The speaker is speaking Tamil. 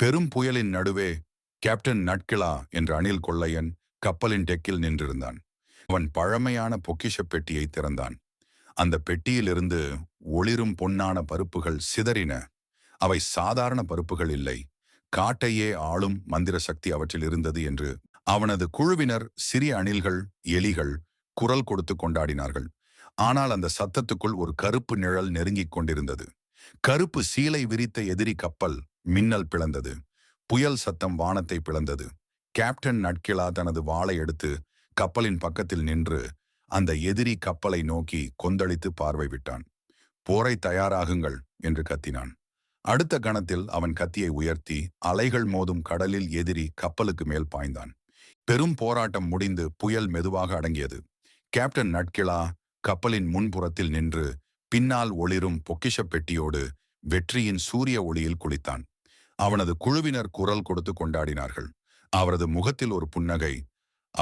பெரும் புயலின் நடுவே கேப்டன் நட்கிலா என்ற அணில் கொள்ளையன் கப்பலின் டெக்கில் நின்றிருந்தான். அவன் பழமையான பொக்கிஷப் பெட்டியை திறந்தான். அந்த பெட்டியிலிருந்து ஒளிரும் பொன்னான பருப்புகள் சிதறின. அவை சாதாரண பருப்புகள் இல்லை. காட்டையே ஆளும் மந்திர சக்தி அவற்றில் இருந்தது என்று அவனது குழுவினர், சிறிய அணில்கள், எலிகள் குரல் கொடுத்து கொண்டாடினார்கள். ஆனால் அந்த சத்தத்துக்குள் ஒரு கருப்பு நிழல் நெருங்கிக் கொண்டிருந்தது. கருப்பு சீலை விரித்த எதிரி கப்பல். மின்னல் பிளந்தது. புயல் சத்தம் வானத்தை பிளந்தது. கேப்டன் நட்கிலா தனது வாளை எடுத்து கப்பலின் பக்கத்தில் நின்று அந்த எதிரி கப்பலை நோக்கி கொந்தளித்து பார்வை விட்டான். போரை தயாராகுங்கள் என்று கத்தினான். அடுத்த கணத்தில் அவன் கத்தியை உயர்த்தி அலைகள் மோதும் கடலில் எதிரி கப்பலுக்கு மேல் பாய்ந்தான். பெரும் போராட்டம் முடிந்து புயல் மெதுவாக அடங்கியது. கேப்டன் நட்கிலா கப்பலின் முன்புறத்தில் நின்று பின்னால் ஒளிரும் பொக்கிஷப் பெட்டியோடு வெற்றியின் சூரிய ஒளியில் குளித்தான். அவனது குழுவினர் குரல் கொடுத்து கொண்டாடினார்கள். அவரது முகத்தில் ஒரு புன்னகை,